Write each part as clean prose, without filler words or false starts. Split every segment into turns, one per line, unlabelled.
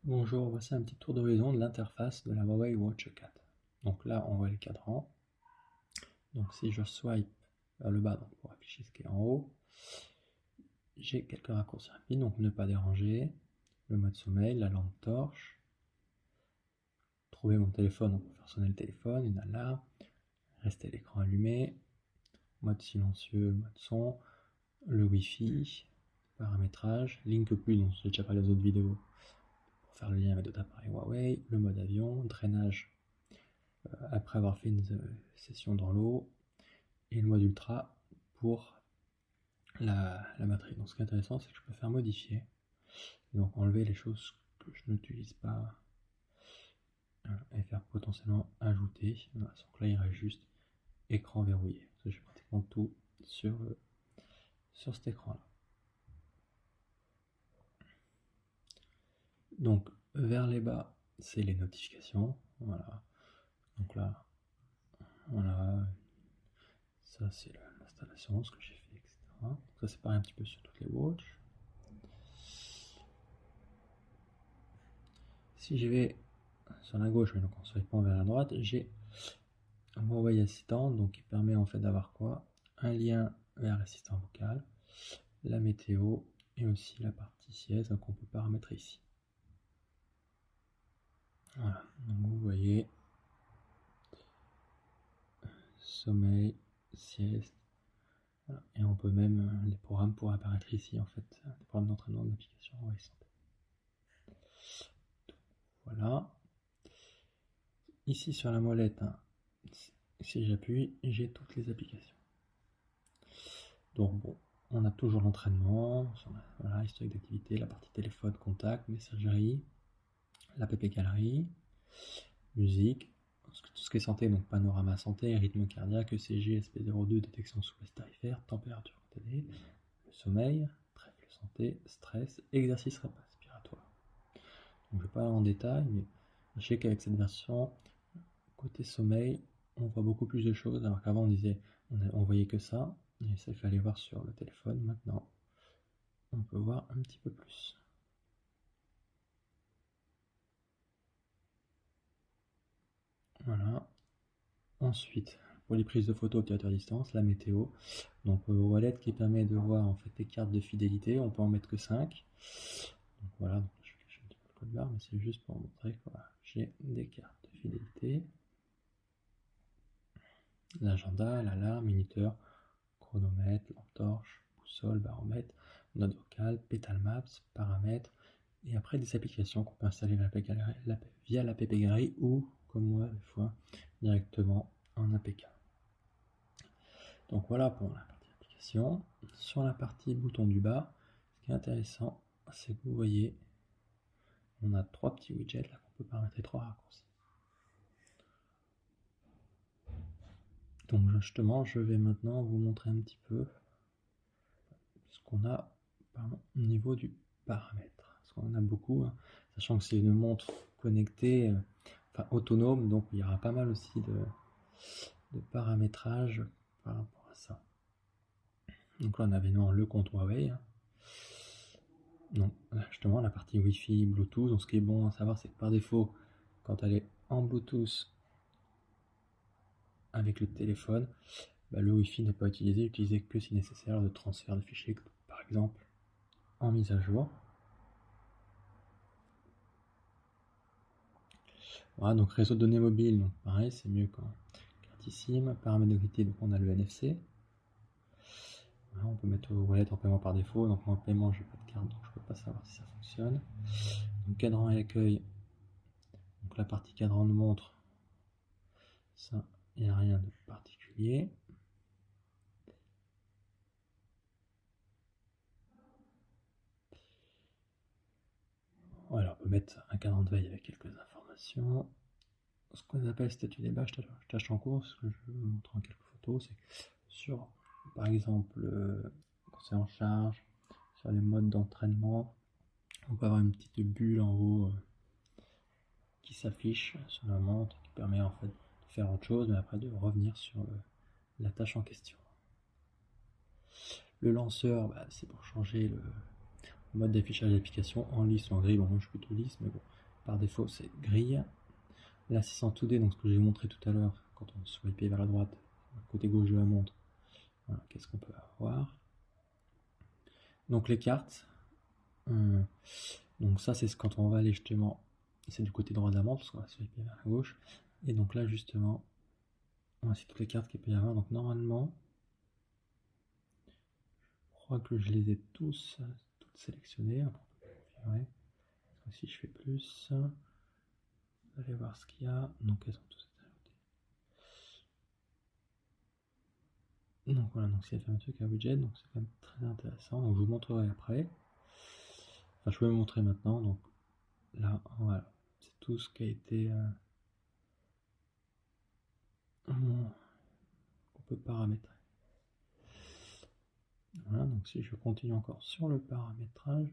Bonjour, voici un petit tour d'horizon de l'interface de la Huawei Watch 4. Donc là, on voit les cadrans. Donc si je swipe vers le bas donc pour afficher ce qui est en haut, j'ai quelques raccourcis rapides. Donc ne pas déranger, le mode sommeil, la lampe torche, trouver mon téléphone donc pour faire sonner le téléphone, une alarme, rester l'écran allumé, mode silencieux, mode son, le Wi-Fi, paramétrage, Link plus dont j'ai déjà parlé dans d'autres vidéos pour faire le lien avec d'autres appareils Huawei, le mode avion, drainage après avoir fait une session dans l'eau, et le mode ultra pour la batterie. Donc ce qui est intéressant, c'est que je peux faire modifier, donc enlever les choses que je n'utilise pas et faire potentiellement ajouter. Voilà, donc là il reste juste écran verrouillé. J'ai pratiquement tout sur cet écran là. Donc vers les bas, c'est les notifications. Voilà. Donc là, voilà. Ça c'est l'installation, ce que j'ai fait, etc. Donc ça c'est pareil un petit peu sur toutes les watches. Si je vais sur la gauche, donc en swipant vers la droite, j'ai un Huawei Assistant, donc qui permet en fait d'avoir quoi? Un lien vers l'assistant vocal, la météo et aussi la partie sieste qu'on peut paramétrer ici. Voilà, donc vous voyez, sommeil, sieste, voilà. Et on peut même, les programmes pourraient apparaître ici en fait, des programmes d'entraînement de l'application Huawei Santé. Voilà. Ici sur la molette, hein, si j'appuie, j'ai toutes les applications. Donc bon, on a toujours l'entraînement, voilà, historique d'activité, la partie téléphone, contact, messagerie, l'app galerie, musique, tout ce qui est santé, donc panorama santé, rythme cardiaque, ECG, SP02, détection sous-baisse tarifaire, température télé, le sommeil, trèfle santé, stress, exercice respiratoire. Donc je ne vais pas aller en détail, mais sachez qu'avec cette version, côté sommeil, on voit beaucoup plus de choses, alors qu'avant on voyait que ça, et ça il fallait voir sur le téléphone. Maintenant, on peut voir un petit peu plus. Voilà. Ensuite, pour les prises de photos obligatoires à distance, la météo. Donc wallet qui permet de voir en fait les cartes de fidélité, on peut en mettre que 5. Donc voilà, donc je vais cacher un petit peu le code barre, mais c'est juste pour montrer que voilà, j'ai des cartes de fidélité. L'agenda, l'alarme, minuteur, chronomètre, lampe torche, boussole, baromètre, note vocale, Petal Maps, paramètres, et après des applications qu'on peut installer via l'app Galerie ou, comme moi des fois, directement en APK. Donc voilà pour la partie application. Sur la partie bouton du bas, ce qui est intéressant, c'est que vous voyez, on a 3 petits widgets là qu'on peut paramétrer 3 raccourcis. Donc justement, je vais maintenant vous montrer un petit peu ce qu'on a au niveau du paramètre. Parce qu'on en a beaucoup, hein, sachant que c'est une montre connectée, enfin autonome, donc il y aura pas mal aussi de paramétrage par rapport à ça. Donc là on avait le compte Huawei. Hein. Donc justement la partie Wi-Fi, Bluetooth, donc ce qui est bon à savoir c'est que par défaut, quand elle est en Bluetooth avec le téléphone, bah, le Wi-Fi n'est pas utilisé que si nécessaire de transfert de fichiers, par exemple en mise à jour. Voilà, donc réseau de données mobile, donc pareil, c'est mieux qu'en carte SIM. Paramètres de qualité, donc on a le NFC. Voilà, on peut mettre au wallet en paiement par défaut, donc moi en paiement j'ai pas de carte, donc je peux pas savoir si ça fonctionne. Donc cadran et accueil, donc la partie cadran de montre, ça, il n'y a rien de particulier. Voilà, on peut mettre un cadran de veille avec quelques informations. Ce qu'on appelle statut des bâches, tâche en cours, ce que je vous montre en quelques photos, c'est sur, par exemple, quand c'est en charge, sur les modes d'entraînement, on peut avoir une petite bulle en haut qui s'affiche sur la montre, qui permet en fait de faire autre chose, mais après de revenir sur la tâche en question. Le lanceur, bah, c'est pour changer Mode d'affichage d'application en lisse ou en grille. Bon, moi je suis plutôt lisse, mais bon, par défaut c'est grille. L'assistant 2D, donc ce que j'ai montré tout à l'heure, quand on swipe vers la droite, côté gauche de la montre, voilà, qu'est-ce qu'on peut avoir. Donc les cartes, donc ça c'est quand on va aller justement, c'est du côté droit de la montre, parce qu'on va swiper vers la gauche. Et donc là justement, voici toutes les cartes qu'il peut y avoir. Donc normalement, je crois que je les ai toutes sélectionnées. Ouais. Si je fais plus, vous allez voir ce qu'il y a. Donc elles sont toutes ajoutées. Donc voilà, donc c'est un truc à widget, donc c'est quand même très intéressant. Donc je vous montrerai après. Enfin, je vais vous montrer maintenant. Donc là, voilà, c'est tout ce qui a été qu'on peut paramétrer. Voilà, donc si je continue encore sur le paramétrage.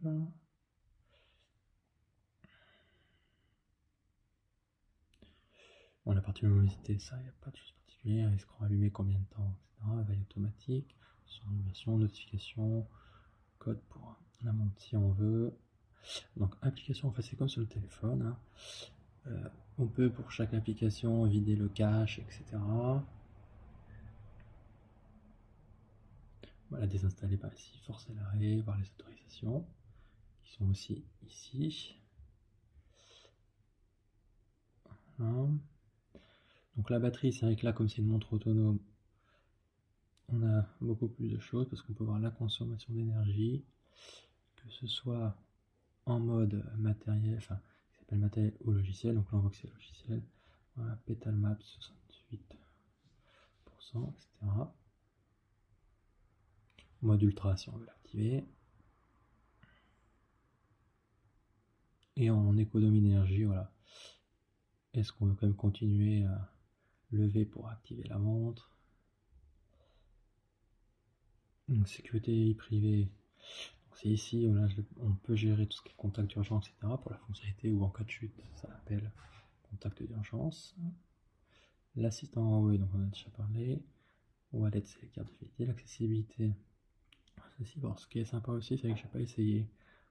Bon, la partie luminosité, ça, il n'y a pas de chose particulière. Écran allumé combien de temps, etc. Veille automatique, son animation, notification, code pour la montre si on veut. Donc application, en fait c'est comme sur le téléphone. Hein. On peut pour chaque application vider le cache, etc. Voilà, désinstaller par ici, forcer l'arrêt, voir les autorisations qui sont aussi ici. Voilà. Donc la batterie, c'est vrai que là, comme c'est une montre autonome, on a beaucoup plus de choses parce qu'on peut voir la consommation d'énergie, que ce soit en mode matériel, enfin, qui s'appelle matériel ou logiciel. Donc là, on voit que c'est logiciel. Voilà, Petal Map 68%, etc. Mode ultra si on veut l'activer. Et en économie d'énergie, voilà. Est-ce qu'on veut quand même continuer à lever pour activer la montre? Donc, sécurité privée, c'est ici, voilà, on peut gérer tout ce qui est contact d'urgence, etc. pour la fonctionnalité, ou en cas de chute, ça appelle contact d'urgence. L'assistant Huawei, donc on a déjà parlé. Wallet, c'est les cartes de fidélité. L'accessibilité, ceci, bon, ce qui est sympa aussi, c'est que j'ai pas essayé.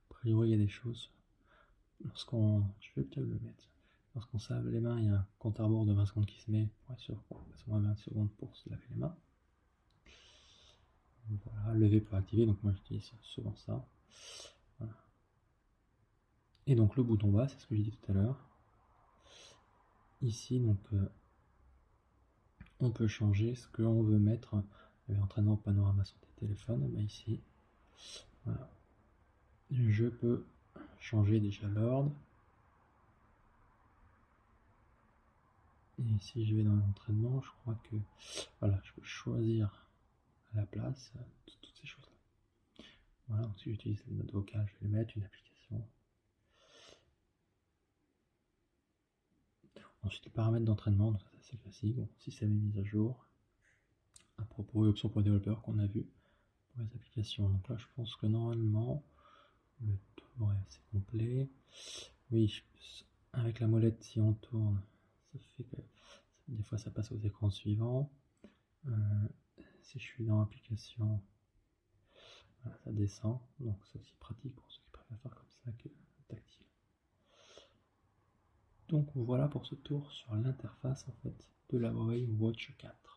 A priori, il y a des choses. Je vais peut-être le mettre. Lorsqu'on se lave les mains, il y a un compte à rebours de 20 secondes qui se met pour être sûr qu'on passe moins 20 secondes pour se laver les mains. Voilà, lever pour activer, donc moi j'utilise souvent ça. Voilà. Et donc le bouton bas, c'est ce que j'ai dit tout à l'heure. Ici, donc on peut changer ce que l'on veut mettre. Entraînement panorama sur tes téléphones, bah ici, voilà. Je peux changer déjà l'ordre. Et si je vais dans l'entraînement, je crois que voilà, je peux choisir à la place toutes ces choses là. Voilà, donc si j'utilise les notes vocales, je vais les mettre, une application. Ensuite, les paramètres d'entraînement, donc ça c'est classique. Bon, système est mis à jour. À propos, options pour développeurs qu'on a vu pour les applications. Donc là, je pense que normalement, le tour est assez complet. Oui, avec la molette, si on tourne, ça fait que des fois ça passe aux écrans suivants. Si je suis dans l'application, voilà, ça descend. Donc c'est aussi pratique pour ceux qui préfèrent faire comme ça que tactile. Donc voilà pour ce tour sur l'interface en fait de la Huawei Watch 4.